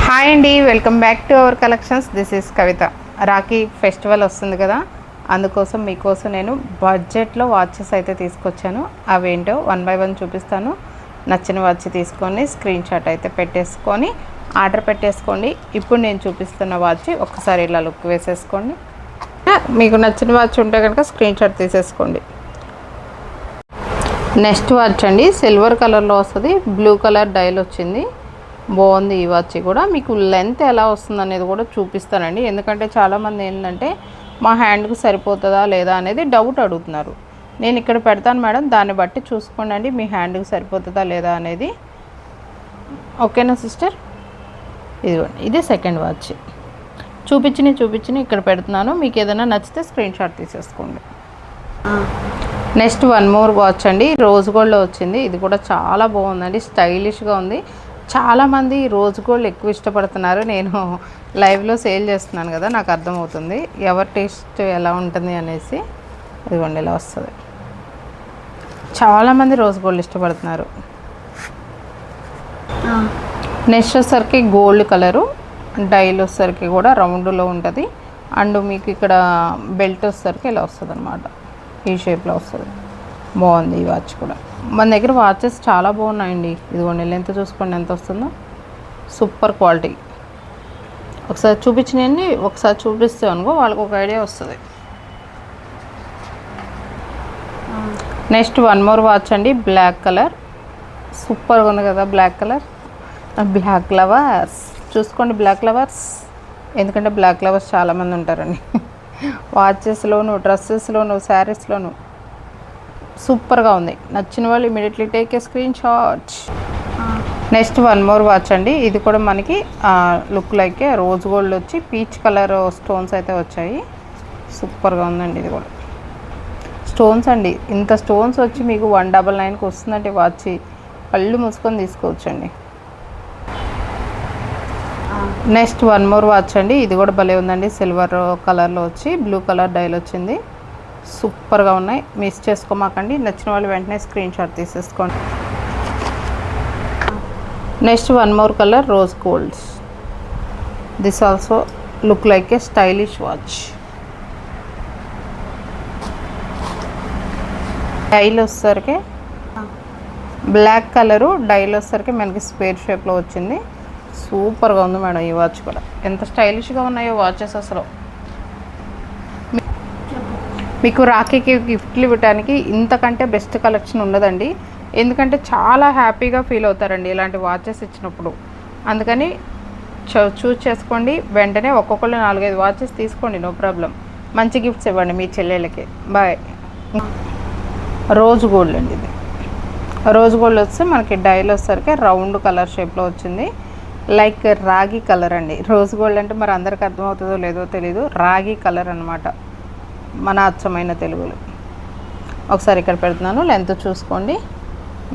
Hi అండి, welcome back to our collections. This is Kavitha. Rakhi festival వస్తుంది కదా, అందుకోసం మీకోసం నేను బడ్జెట్లో వాచెస్ అయితే తీసుకొచ్చాను. అవేంటో వన్ బై వన్ చూపిస్తాను. నచ్చిన వాచ్ తీసుకొని స్క్రీన్ షాట్ అయితే పెట్టేసుకొని ఆర్డర్ పెట్టేసుకోండి. ఇప్పుడు నేను చూపిస్తున్న వాచ్ ఒక్కసారి ఇలా లుక్ వేసేసుకోండి. మీకు నచ్చిన వాచ్ ఉంటే కనుక స్క్రీన్ షాట్ తీసేసుకోండి. నెక్స్ట్ వాచ్ అండి, సిల్వర్ కలర్లో వస్తుంది, బ్లూ కలర్ డైల్ వచ్చింది. బాగుంది ఈ వాచ్ కూడా. మీకు లెంత్ ఎలా వస్తుంది అనేది కూడా చూపిస్తానండి. ఎందుకంటే చాలామంది ఏంటంటే మా హ్యాండ్కి సరిపోతుందా లేదా అనేది డౌట్ అడుగుతున్నారు. నేను ఇక్కడ పెడతాను మేడం, దాన్ని బట్టి చూసుకోండి అండి మీ హ్యాండ్కి సరిపోతుందా లేదా అనేది. ఓకేనా సిస్టర్? ఇదిగోండి, ఇది సెకండ్ వాచ్. చూపించి ఇక్కడ పెడుతున్నాను. మీకు ఏదైనా నచ్చితే స్క్రీన్ షాట్ తీసేసుకోండి. నెక్స్ట్ వన్ మోర్ వాచ్ అండి, రోజ్ గోల్డ్లో వచ్చింది. ఇది కూడా చాలా బాగుందండి, స్టైలిష్గా ఉంది. చాలామంది రోజ్ గోల్డ్ ఎక్కువ ఇష్టపడుతున్నారు. నేను లైవ్లో సేల్ చేస్తున్నాను కదా, నాకు అర్థమవుతుంది ఎవరి టేస్ట్ ఎలా ఉంటుంది అనేసి. ఇదిగోండి ఇలా వస్తుంది. చాలామంది రోజ్ గోల్డ్ ఇష్టపడుతున్నారు. నెక్స్ట్ వచ్చేసరికి గోల్డ్ కలరు, డైల్ వచ్చేసరికి కూడా రౌండ్లో ఉంటుంది. అండ్ మీకు ఇక్కడ బెల్ట్ వచ్చేసరికి ఇలా వస్తుంది అనమాట, ఈ షేప్లో వస్తుంది. బాగుంది ఈ వాచ్ కూడా. మన దగ్గర వాచెస్ చాలా బాగున్నాయండి. ఇదిగోండి లెంత్ చూసుకోండి ఎంత వస్తుందో, సూపర్ క్వాలిటీ. ఒకసారి చూపించినవి ఒకసారి చూపిస్తే అనుకో వాళ్ళకి ఒక ఐడియా వస్తుంది. నెక్స్ట్ వన్ మోర్ వాచ్ అండి, బ్లాక్ కలర్. సూపర్గా ఉంది కదా బ్లాక్ కలర్. బ్లాక్ లవర్స్ చూసుకోండి, బ్లాక్ లవర్స్. ఎందుకంటే బ్లాక్ లవర్స్ చాలామంది ఉంటారండి వాచెస్లోను, డ్రెస్సెస్లోను, శారీస్లోను. సూపర్గా ఉంది. నచ్చిన వాళ్ళు immediately take a screen shot. Next one more watch అండి, ఇది కూడా మనకి లుక్ లైక్ రోజ్ గోల్డ్ వచ్చి పీచ్ కలర్ స్టోన్స్ అయితే వచ్చాయి. సూపర్గా ఉందండి ఇది కూడా. స్టోన్స్ అండి, ఇంత స్టోన్స్ వచ్చి మీకు 199కి వస్తుందంటే వాచ్ పళ్ళు మూసుకొని తీసుకోవచ్చండి. నెక్స్ట్ వన్ మోర్ వాచ్ అండి, ఇది కూడా భలే ఉందండి, సిల్వర్ కలర్లో వచ్చి బ్లూ కలర్ డైల్ వచ్చింది. సూపర్గా ఉన్నాయి, మిస్ చేసుకోమాకండి. నచ్చిన వాళ్ళు వెంటనే స్క్రీన్ షాట్ తీసేసుకోండి. Next one more colour rose golds. This also look like A stylish watch. Dial వచ్చేసరికి బ్లాక్ కలరు, డైల్ వచ్చేసరికి మనకి స్క్వేర్ షేప్లో వచ్చింది. సూపర్గా ఉంది మేడం ఈ వాచ్ కూడా. ఎంత స్టైలిష్గా ఉన్నాయో వాచెస్ అసలు. మీకు రాఖీకి గిఫ్ట్లు ఇవ్వడానికి ఇంతకంటే బెస్ట్ కలెక్షన్ ఉండదండి. ఎందుకంటే చాలా హ్యాపీగా ఫీల్ అవుతారండి ఇలాంటి వాచెస్ ఇచ్చినప్పుడు. అందుకని చూస్ చేసుకోండి. వెంటనే ఒక్కొక్కళ్ళు 4-5 వాచెస్ తీసుకోండి, నో ప్రాబ్లం. మంచి గిఫ్ట్స్ ఇవ్వండి మీ చెల్లెళ్ళకి. బాయ్. రోజ్ గోల్డ్ అండి ఇది. రోజ్ గోల్డ్ వస్తే మనకి డైల్ వచ్చేసరికి రౌండ్ కలర్ షేప్లో వచ్చింది, లైక్ రాగి కలర్ అండి. రోజ్ గోల్డ్ అంటే మరి అందరికి అర్థమవుతుందో లేదో తెలీదు, రాగి కలర్ అనమాట మన అచ్చమైన తెలుగులో. ఒకసారి ఇక్కడ పెడుతున్నాను, లెంత్ చూసుకోండి.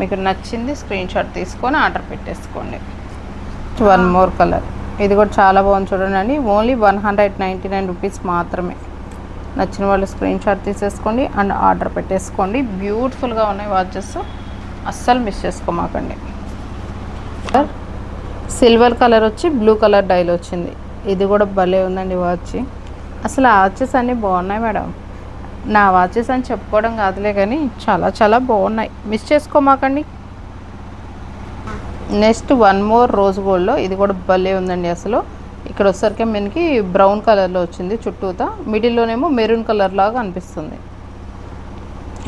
మీకు నచ్చింది స్క్రీన్ షాట్ తీసుకొని ఆర్డర్ పెట్టేసుకోండి. వన్ మోర్ కలర్, ఇది కూడా చాలా బాగుంది చూడండి. ఓన్లీ 199 రూపీస్ మాత్రమే. నచ్చిన వాళ్ళు స్క్రీన్ షాట్ తీసేసుకోండి అండ్ ఆర్డర్ పెట్టేసుకోండి. బ్యూటిఫుల్గా ఉన్నాయి వాచెస్, అస్సలు మిస్ చేసుకోమాకండి. సిల్వర్ కలర్ వచ్చి బ్లూ కలర్ డైల్ వచ్చింది. ఇది కూడా భలే ఉందండి వాచ్. అసలు ఆ వాచెస్ అన్నీ బాగున్నాయి మేడం. నా వాచెస్ అని చెప్పుకోవడం కాదులే కానీ చాలా చాలా బాగున్నాయి, మిస్ చేసుకోమాకండి. నెక్స్ట్ వన్ మోర్ రోజ్ గోల్డ్లో, ఇది కూడా భలే ఉందండి అసలు. ఇక్కడ వచ్చేసరికి మనకి బ్రౌన్ కలర్లో వచ్చింది చుట్టూతా, మిడిల్లోనేమో మెరూన్ కలర్ లాగా అనిపిస్తుంది.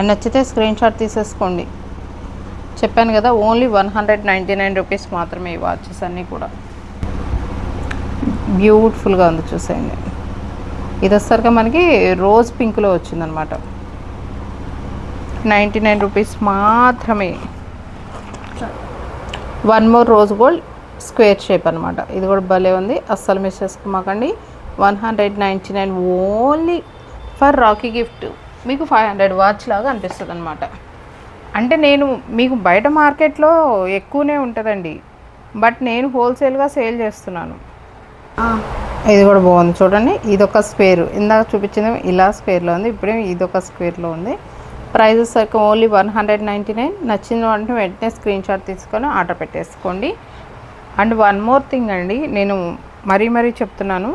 నచ్చితే స్క్రీన్ షాట్ తీసేసుకోండి. చెప్పాను కదా, ఓన్లీ 199 రూపీస్ మాత్రమే ఈ వాచెస్ అన్నీ కూడా. బ్యూటిఫుల్గా ఉంది చూసేయండి. ఇది వచ్చేసరికి మనకి రోజ్ పింక్లో వచ్చిందనమాట. 99 రూపీస్ మాత్రమే. One more rose gold square shape అనమాట. ఇది కూడా భలే ఉంది, అస్సలు మిస్ చేసుకోమాకండి. 199 ఓన్లీ ఫర్ రాఖీ గిఫ్ట్. మీకు 500 వాచ్ లాగా అనిపిస్తుంది అనమాట. అంటే నేను మీకు బయట మార్కెట్లో ఎక్కువనే ఉంటుందండి, బట్ నేను హోల్సేల్గా సేల్ చేస్తున్నాను. ఇది కూడా బాగుంది చూడండి. ఇదొక స్క్వేర్, ఇందాక చూపించింది ఇలా స్క్వేర్లో ఉంది, ఇప్పుడే ఇదొక స్క్వేర్లో ఉంది. ప్రైజెస్ సరికి ఓన్లీ 199. నచ్చిన వెంటనే స్క్రీన్ షాట్ తీసుకొని ఆర్డర్ పెట్టేసుకోండి. అండ్ వన్ మోర్ థింగ్ అండి, నేను మరీ చెప్తున్నాను,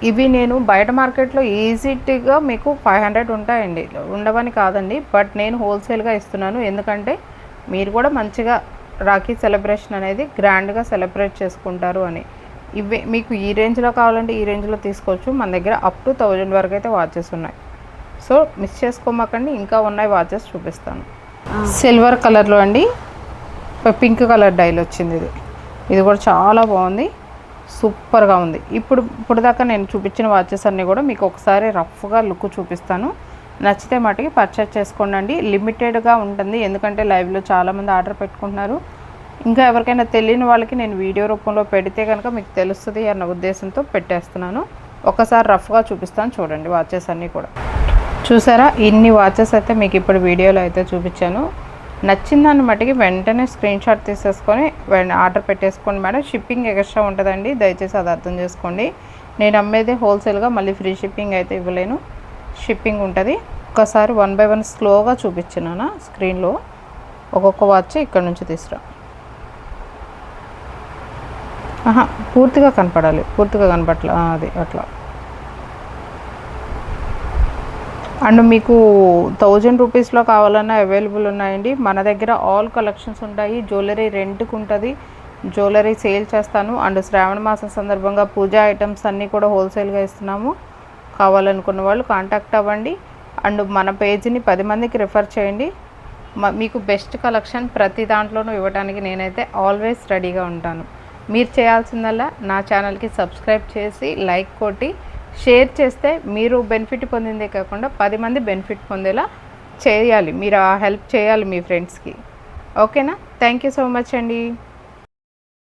ఇవి నేను బయట మార్కెట్లో ఈజీగా మీకు 500 ఉంటాయండి, ఉండవని కాదండి. బట్ నేను హోల్సేల్గా ఇస్తున్నాను, ఎందుకంటే మీరు కూడా మంచిగా రాఖీ సెలబ్రేషన్ అనేది గ్రాండ్గా సెలబ్రేట్ చేసుకుంటారు అని. ఇవే మీకు ఈ రేంజ్లో కావాలంటే ఈ రేంజ్లో తీసుకోవచ్చు. మన దగ్గర అప్ టు 1000 వరకు అయితే వాచెస్ ఉన్నాయి. సో మిస్ చేసుకోమాకండి, ఇంకా ఉన్నాయి వాచెస్ చూపిస్తాను. సిల్వర్ కలర్లో అండి, పింక్ కలర్ డైల్ వచ్చింది. ఇది కూడా చాలా బాగుంది, సూపర్గా ఉంది. ఇప్పుడు దాకా నేను చూపించిన వాచెస్ అన్నీ కూడా మీకు ఒకసారి రఫ్గా లుక్ చూపిస్తాను. నచ్చితే మటుకి పర్చేస్ చేసుకోండి. లిమిటెడ్గా ఉంటుంది, ఎందుకంటే లైవ్లో చాలామంది ఆర్డర్ పెట్టుకుంటున్నారు. ఇంకా ఎవరికైనా తెలియని వాళ్ళకి నేను వీడియో రూపంలో పెడితే కనుక మీకు తెలుస్తుంది అన్న ఉద్దేశంతో పెట్టేస్తున్నాను. ఒకసారి రఫ్గా చూపిస్తాను చూడండి. వాచెస్ అన్నీ కూడా చూసారా, ఇన్ని వాచెస్ అయితే మీకు ఇప్పుడు వీడియోలో అయితే చూపించాను. నచ్చిన దాన్ని మట్టికి వెంటనే స్క్రీన్ షాట్ తీసేసుకొని ఆర్డర్ పెట్టేసుకోండి మేడం. షిప్పింగ్ ఎక్స్ట్రా ఉంటుందండి, దయచేసి అది అర్థం చేసుకోండి. నేను అమ్మేది హోల్సేల్గా, మళ్ళీ ఫ్రీ షిప్పింగ్ అయితే ఇవ్వలేను, షిప్పింగ్ ఉంటుంది. ఒకసారి 1 by 1 స్లోగా చూపించినాను స్క్రీన్లో. ఒక్కొక్క వాచ్ ఇక్కడ నుంచి తీసుకురా, పూర్తిగా కనపడాలి, పూర్తిగా కనపట్ల, అది అట్లా. అండ్ మీకు 1000 రూపీస్లో కావాలన్నా అవైలబుల్ ఉన్నాయండి. మన దగ్గర ఆల్ కలెక్షన్స్ ఉంటాయి. జ్యువెలరీ రెంట్కి ఉంటుంది, జ్యువెలరీ సేల్ చేస్తాను. అండ్ శ్రావణ మాసం సందర్భంగా పూజా ఐటమ్స్ అన్నీ కూడా హోల్సేల్గా ఇస్తున్నాము. కావాలనుకున్న వాళ్ళు కాంటాక్ట్ అవ్వండి. అండ్ మన పేజీని 10 మందికి రిఫర్ చేయండి. మీకు బెస్ట్ కలెక్షన్ ప్రతి దాంట్లోనూ ఇవ్వడానికి నేనైతే ఆల్వేస్ రెడీగా ఉంటాను. మీరు చేయాల్సిందల్లా నా ఛానల్కి సబ్స్క్రైబ్ చేసి లైక్ కొట్టి షేర్ చేస్తే మీరు బెనిఫిట్ పొందిందే కాకుండా 10 మంది బెనిఫిట్ పొందేలా చేయాలి. మీరు ఆ హెల్ప్ చేయాలి మీ ఫ్రెండ్స్కి. ఓకేనా? థ్యాంక్ యూ సో మచ్ అండి.